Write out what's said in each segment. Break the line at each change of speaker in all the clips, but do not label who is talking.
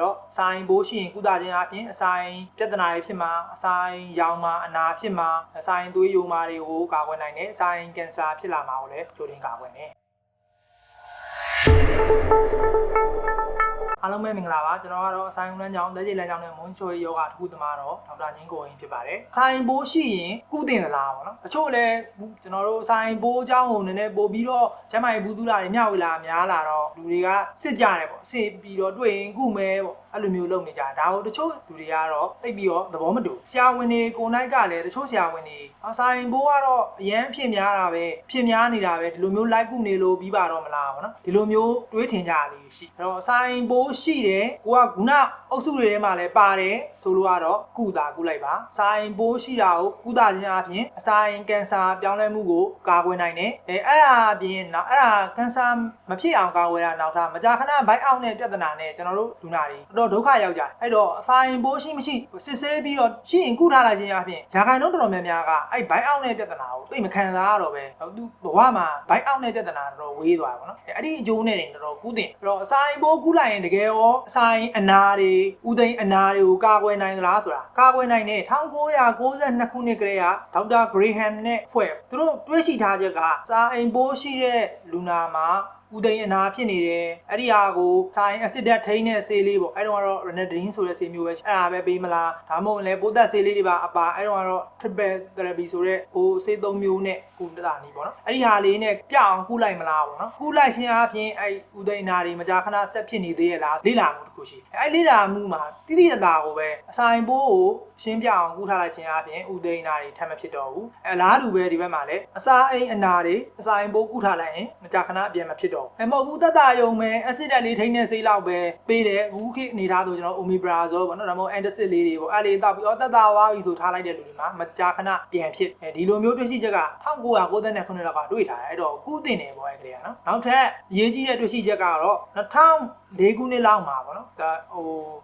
တော့အစာအိမ်ပိုးရှိရင်ကုသခြင်းအပြင်အစာအိမ်ပြဿနာတွေဖြစ်မှာအစာအိမ်ရောင်မှာအနာဖြစ်မှာအစာအိမ်သွေးယိုမာတွေကိုကာကွယ်နိုင်တယ်အစာအိမ်ကင်ဆာဖြစ်လာမှာကိုလည်းကြိုတင်ကာကွယ်နေအားလုံးပဲမင်္ဂလာပါကျွန်တော်ကတော့အစာအိမ်လမ်းကြောင်းလက်ကျိတ်လမ်းကြောင်းနဲ့မွန်းချိုယောဂတစ်ခုသမားတော့ဒေါက်တာငင်းကိုရင်ဖြစ်ပါတယ်အစာအိမ်ပိုးရှိရင်ကုသင့်သလားပေါ့နော်တချို့လည်းကျွန်တော်တို့အစာအိမ်ပိုးအကြောင်းကိုနည်းနည်းပို့ပြီးတော့ကျန်းမာရေးဘူးသူလာတွေမျှဝေလာများလာတော့လူတွေကစစ်ကြတယ်ပေါ့စစ်ပြီးတော့တွေ့ရင်ကုမဲပေါ့အဲ့လိုမျိုးလုပ်နေကြဒါကိုတချို့လူတွေကတော့တိတ်ပြီးတော့သဘောမတူဆရာဝန်တွေကိုနိုင်ကလည်းတချို့ဆရာဝန်တွေအစာအိမ်ပိုးကတော့အရန်ဖြစ်များတာပဲဖြစ်များနေတာပဲဒီလိုမျိုးလိုက်ကုနေလို့ပြီးပါတော့မလားပေါ့နော်ဒီလိုမျိုးတွေးထင်ကြလေးရှိအဲ့တော့အစာအိမ်ပိုးရှိတယ်ကိုကခုနအုပ်စုတွေထဲမှာလည်းပါတယ်ဆိုလို့ကတော့ကုလိုက်ပါအစာအိမ်ပိုးရှိတာကိုကုသခြင်းအပြင်အစာအိမ်ကင်ဆာပြောင်းလဲမှုကိုကာကွယ်နိုင်တယ်အဲ့ဒါအပြင်နောက်အဲ့ဒါကင်ဆာမဖြစ်အောင်ကာကွယ်တာနောက်ထားမကြာခဏဘိုက်အောက်နဲ့ပြဿနာနဲ့ကျွန်တော်တို့လူနာတွေတော့ဒုက္ခရောက်ကြအဲ့တော့အစာအိမ်ပိုးရှိမရှိစစ်ဆေးပြီးတော့ရှိရင်ကုထားလိုက်ခြင်းအပြင်ရာခိုင်နှုန်းတော်တော်များများကအဲ့ဘိုက်အောက်နဲ့ပြဿနာကိုသိမခံစားရတော့ပဲသူဘဝမှာဘိုက်အောက်နဲ့ပြဿနာတော်တော်ဝေးသွားပါတော့အဲ့ဒီအကျိုးနဲ့တော်တော်ကုသင့်အဲ့တော့အစာအိမ်ပိုးကုလိုက်ရင်တကယ်ရောအစာအိမ်အနာတွေဥသိမ်းအနာတွေကိုကာကွယ်နိုင်သလားဆိုတာကာကွယ်နိုင်တဲ့1992ခုနှစ်ကလေးကဒေါက်တာဂရေဟမ်နဲ့ဖွဲ့သူတို့တွေးရှိထားချက်ကစာအိမ်ပိုးရှိတဲ့လူနာမှာဥသိမ်းအနာဖြစ်နေတယ်အဲ့ဒီဟာကိုဆိုင်အစစ်ဓာတ်ထိန်းတဲ့ဆေးလေးပေါ့အဲ့တော့ကတော့ Ranitidine ဆိုတဲ့ဆေးမျိုးပဲအဲ့ဒါပဲပေးမလားဒါမှမဟုတ်လည်းပိုးသက်ဆေးလေးတွေပါအပါအဲ့တော့ကတော့ Triple Therapy ဆိုတဲ့ပိုးဆေး3မျိုးနဲ့ကုသတာနေပေါ့နော်အဲ့ဒီဟာလေးနဲ့ပြအောင်ကုလိုက်မလားပေါ့နော်ကုလိုက်ခြင်းအပြင်အဲ့ဥသိမ်းအနာတွေမကြာခဏဆက်ဖြစ်နေသေးရဲ့လားလေ့လာမှုတစ်ခုရှိအဲ့လေ့လာမှုမှာတိတိကျကျကိုပဲအစာအိမ်ပိုးကိုရှင်းပြအောင်ကုထားလိုက်ခြင်းအပြင်ဥသိမ်းအနာတွေထပ်မဖြစ်တော့ဘူးအလားတူပဲဒီဘက်မှာလည်းအစာအိမ်အနာတွေအစာအိမ်ပိုးကုထားလိုက်ရင်မကြာခဏအပြင်မဖြစ်တော့မဟုတ်ဘူးတတယုံပဲအစစ်ဓာတ်လေးထိန်းတဲ့ဆေးလောက်ပဲပေးတယ်အခုခေတ်အနေထားဆိုကျွန်တော် Omeprazole ပေါ့နော်ဒါမှမဟုတ် Antacid လေးတွေပေါ့အဲ့လေးတောက်ပြီးတော့တတဝါပြီဆိုထားလိုက်တဲ့လူတွေမှာမကြာခဏပြန်ဖြစ်ဒီလိုမျိုးတွေ့ရှိချက်က1999လောက်ကတွေ့ထားတယ်အဲ့တော့ကုသင့်တယ်ပေါ့အဲ့ကလေးကနော်နောက်ထပ်အရေးကြီးတဲ့တွေ့ရှိချက်ကတော့2004ခုနှစ်လောက်မှာပေါ့နော်ဒါ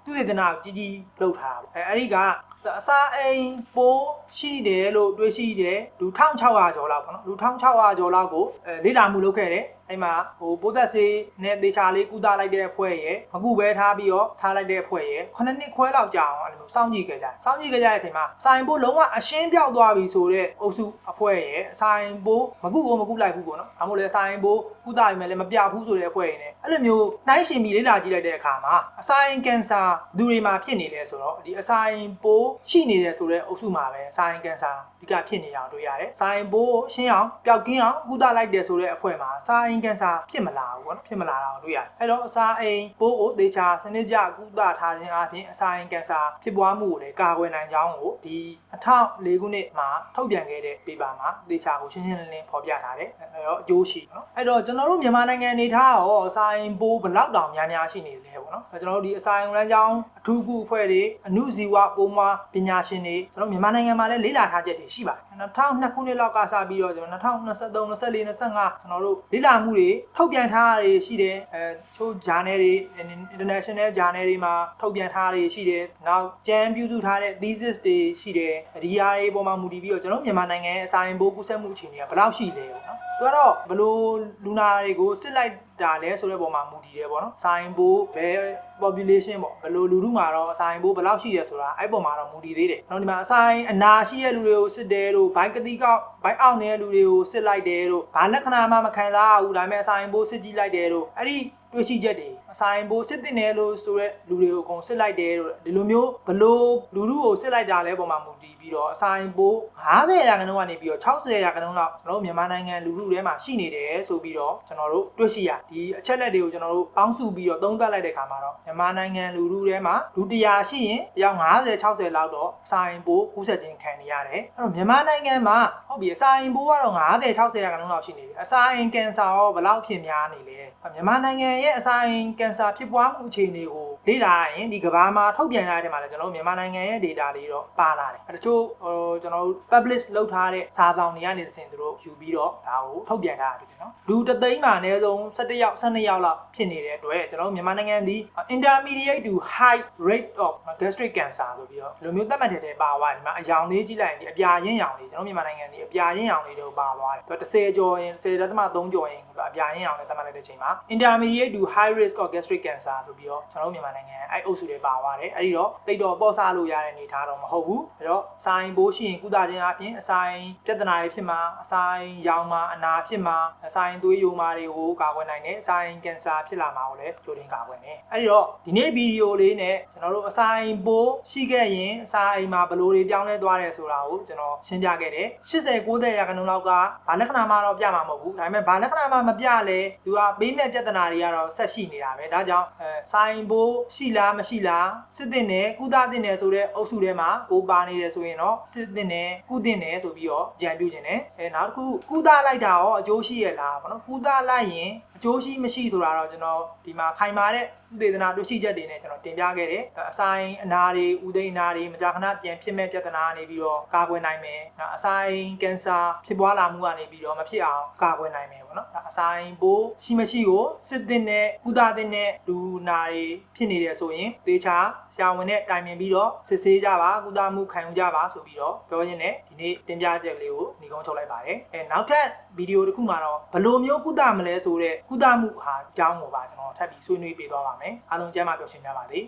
သူသေသနာကြီးလုပ်ထားတာပေါ့အဲ့ဒီကအစာအိမ်ပိုးရှိတယ်လို့တွေးရှိတယ်လူ1600ကျော်လောက်ပေါ့နော်လူ1600ကျော်လောက်ကိုလေ့လာမှုလုပ်ခဲ့တယ်အဲ့မှာပိုးသက်ဆေးနဲ့သေချာလေးကုသလိုက်တဲ့အဖွဲ့ရဲ့မကုပဲထားပြီးတော့ထားလိုက်တဲ့အဖွဲ့ရဲ့9နှစ်ခွဲလောက်ကြာအောင်အဲ့လိုစောင့်ကြည့်ခဲ့ကြတဲ့အချိန်မှာအစာအိမ်ပိုးလုံးဝအရှင်းပြောက်သွားပြီဆိုတဲ့အုပ်စုအဖွဲ့ရဲ့အစာအိမ်ပိုးမကုလိုက်ဘူးပေါ့နော်ဒါမှမဟုတ်လေအစာအိမ်ပိုးကုသပြီးမှလည်းမပြဘူးဆိုတဲ့အဖွဲ့ရဲ့အဲ့လိုမျိုးနှိုင်းရှင်ပြီးလေ့လာကြည့်လိုက်တဲ့အခါမှာအစာအိမ်ကင်ဆာဘယ်သူတွေမှာဖြစ်နေလဲဆိုတော့ဒီအစာအိမ်ပိုးရှိနေတယ်ဆိုတဲ့အုပ်စုမှာပဲအစာအိမ်ကင်ဆာဒီကဖြစ်နေအောင်တွေ့ရတယ်အစာအိမ်ပိုးရှင်းအောင်ပျောက်ကင်းအောင်ကုသလိုက်တယ်ဆိုတဲ့အဖွဲ့မှာအစာအိမ်ကင်ဆာဖြစ်မလာဘူးပေါ့နော်ဖြစ်မလာတာကိုတွေ့ရတယ်အဲ့တော့အစာအိမ်ပိုးကိုသေချာစနစ်ကျကုသထားခြင်းအပြင်အစာအိမ်ကင်ဆာဖြစ်ပွားမှုကိုလည်းကာကွယ်နိုင်ကြောင်းကိုဒီ2004ခုနှစ်မှာထုတ်ပြန်ခဲ့တဲ့ paper မှာသေချာကိုရှင်းရှင်းလင်းလင်းဖော်ပြထားတယ်အဲ့တော့အကျိုးရှိနော်အဲ့တော့ကျွန်တော်တို့မြန်မာနိုင်ငံအနေထားရောအစာအိမ်ပိုးဘယ်လောက်တောင်များရှိနေလဲပေါ့နော်ကျွန်တော်တို့ဒီအစာအိမ်လမ်းကြောင်းအထူးကုအဖွဲ့တွေအနုဇီဝပိုးမွားပညာရှင်တွေကျွန်တော်မြန်မာနိုင်ငံမှာလည်းလေ့လာထားချက်တွေရှိပါတယ်2002ခုနှစ်လောက်ကစပြီးတော့ကျွန်တော်2023 24 25ကျွန်တော်တို့လေ့လာမှုတွေထုတ်ပြန်ထားတာတွေရှိတယ်ချို့ journal တွေ international journal တွေမှာထုတ်ပြန်ထားတာတွေရှိတယ်နောက်ကျမ်းပြုစုထားတဲ့ thesis တွေရှိတယ်ဒီဟာတွေပေါ်မှာမူတည်ပြီးတော့ကျွန်တော်မြန်မာနိုင်ငံရဲ့အစာအိမ်ပိုးကူးစက်မှုအခြေအနေကဘယ်လောက်ရှိလဲပေါ့နော်သူကတော့ဘလို့လူနာတွေကိုစစ်လိုက်တာလဲဆိုတဲ့ပုံမှာမူတည်တယ်ပေါ့နော်အစာအိမ်ပိုးဘယ် population ပေါ့ဘလို့လူထုမှာတော့အစာအိမ်ပိုးဘယ်လောက်ရှိရဲဆိုတာအဲ့ပုံမှာတော့မူတည်သေးတယ်ကျွန်တော်ဒီမှာအစာအိမ်အနာရှိတဲ့လူတွေကိုစစ်တယ်လို့ဘိုက်ကတိကောက်ဘိုက်အောက်နေတဲ့လူတွေကိုစစ်လိုက်တယ်လို့ဘာလက္ခဏာမှမခံစားရဘူးဒါပေမဲ့အစာအိမ်ပိုးစစ်ကြည့်လိုက်တယ်လို့အဲ့ဒီတွေ့ရှိချက်တွေအစာအိမ်ပိုးစစ်တင်တယ်လို့ဆိုတဲ့လူတွေကိုအကုန်စစ်လိုက်တယ်လို့ဒီလိုမျိုးဘလို့လူထုကိုစစ်လိုက်တာလဲပုံမှာမူတည်ပြီးတော့အစာအိမ်ပိုး50%ကနေပြီးတော့60%လောက်ကျွန်တော်တို့မြန်မာနိုင်ငံလူထုထဲမှာရှိနေတယ်ဆိုပြီးတော့ကျွန်တော်တို့တွေ့ရှိရဒီအချက်လက်တွေကိုကျွန်တော်တို့ပေါင်းစုပြီးတော့သုံးသပ်လိုက်တဲ့အခါမှာတော့မြန်မာနိုင်ငံလူထုထဲမှာလူ100ရှိရင်အယောက်50-60လောက်တော့အစာအိမ်ပိုးကူးစက်ခြင်းခံနေရတယ်အဲ့တော့မြန်မာနိုင်ငံမှာဟုတ်ပြီအစာအိမ်ပိုးကတော့50-60%လောက်ရှိနေပြီအစာအိမ်ကင်ဆာရောဘယ်လောက်ဖြစ်များနေလဲမြန်မာနိုင်ငံရဲ့အစာအိမ်ကင်ဆာဖြစ်ပွားမှုအခြေအနေကိုလေ့လာရင်ဒီကမ္ဘာမှာထုတ်ပြန်ထားတဲ့မှာလည်းကျွန်တော်တို့မြန်မာနိုင်ငံရဲ့ data တွေတော့ပါလာတယ်တချို့ကျွန်တော်တို့ publish လုပ်ထားတဲ့စာဆောင်တွေကနေတစ်ဆင့်သူတို့ယူပြီးတော့ဒါကိုထုတ်ပြန်ထားတာဖြစ်တယ်နော်လူတသိန်းမှာအနည်းဆုံး17ယောက်12ယောက်လောက်ဖြစ်နေတဲ့အတွက်ကျွန်တော်တို့မြန်မာနိုင်ငံဒီ intermediate to high rate of gastric cancer ဆိုပြီးတော့လူမျိုးသတ်မှတ်တဲ့ပါသွားတယ်ဒီမှာအယောင်လေးကြည့်လိုက်ရင်ဒီအပြာရင်းရောင်လေးကျွန်တော်မြန်မာနိုင်ငံဒီအပြာရင်းရောင်လေးတို့ပါသွားတယ်သူ10ကျော်ရင်10.3ကျော်ရင်အပြာရင်းရောင်လေးသတ်မှတ်လိုက်တဲ့အချိန်မှာ intermediate Intermediate to high risk of gastric cancer ဆိုပြီးတော့ကျွန်တော်တို့မြန်မာနိုင်ငံအဲ့အုပ်စုတွေပါသွားတယ်အဲ့ဒီတော့တိတ်တော့ပေါ့စားလို့ရတဲ့အနေထားတော့မဟုတ်ဘူးအဲ့တော့အစာရင်ပိုးရှိရင်ကုသခြင်းအပြင်အစာရင်ပြဿနာတွေဖြစ်မှာအစာရင်ရောင်မှာအနာဖြစ်မှာအစာရင်သွေးယိုမာတွေကိုကာကွယ်နိုင်တယ်အစာရင်ကင်ဆာဖြစ်လာမှာကိုလည်းကြိုတင်ကာကွယ်နေအဲ့ဒီတော့ဒီနေ့ဗီဒီယိုလေးနဲ့ကျွန်တော်တို့အစာရင်ပိုးရှိခဲ့ရင်အစာရင်မှာဘယ်လိုတွေပြောင်းလဲသွားတယ်ဆိုတာကိုကျွန်တော်ရှင်းပြခဲ့တယ်80-90%လောက်ကဘာလက္ခဏာမှတော့ပြမှာမဟုတ်ဘူးဒါပေမဲ့ဘာလက္ခဏာမှမပြလဲသူကပေးမဲ့ပြဿနာတွေကတော့ဆက်ရှိနေတာပဲဒါကြောင့်စာရင်ပိုးရှိလားမရှိလားစစ်တင်တယ်ကုသတင်တယ်ဆိုတဲ့အုပ်စုထဲမှာကိုပါနေတယ်ဆိုရင်တော့စစ်တင်တယ်ကုတင်တယ်ဆိုပြီးတော့ကြံပြုခြင်းတယ်နောက်တစ်ခုကုသလိုက်တာရောအကျိုးရှိရလားပေါ့နော်ကုသလိုက်ရင်အကျိုးရှိမရှိဆိုတာတော့ကျွန်တော်ဒီမှာခိုင်မာတဲ့ဥဒေသနာတွေ့ရှိချက်တွေနဲ့ကျွန်တော်တင်ပြခဲ့တယ်အစာရင်အနာတွေဥဒိနာတွေမကြာခဏပြန်ဖြစ်မဲ့ပြဿနာနေပြီးတော့ကာကွယ်နိုင်မယ်အစာရင်ကင်ဆာဖြစ်ပွားလာမှုကနေပြီးတော့မဖြစ်အောင်ကာကွယ်နိုင်မယ်ပေါ့နော်အစာရင်ပိုးရှိမရှိကိုစစ်တင်တဲ့ကုသတင်တဲ့လူနာတွေဖြစ်နေတယ်ဆိုရင်သေချာဆရာဝန်နဲ့တိုင်ပင်ပြီးတော့စစ်ဆေးကြပါကုသမှုခံယူကြပါဆိုပြီးတော့ပြောရင်းနဲ့ဒီနေ့တင်ပြချက်လေးကိုညီကုန်းချုပ်လိုက်ပါတယ်နောက်ထပ်ဗီဒီယိုတစ်ခုမှာတော့ဘယ်လိုမျိုးကုသမလဲဆိုတဲ့ကုသမှုဟာအကြောင်းကိုပါကျွန်တော်ထပ်ပြီးဆွေးနွေးပေးသွားပါမယ်အားလုံးကျမ်းမာပျော်ရွှင်ကြပါစေ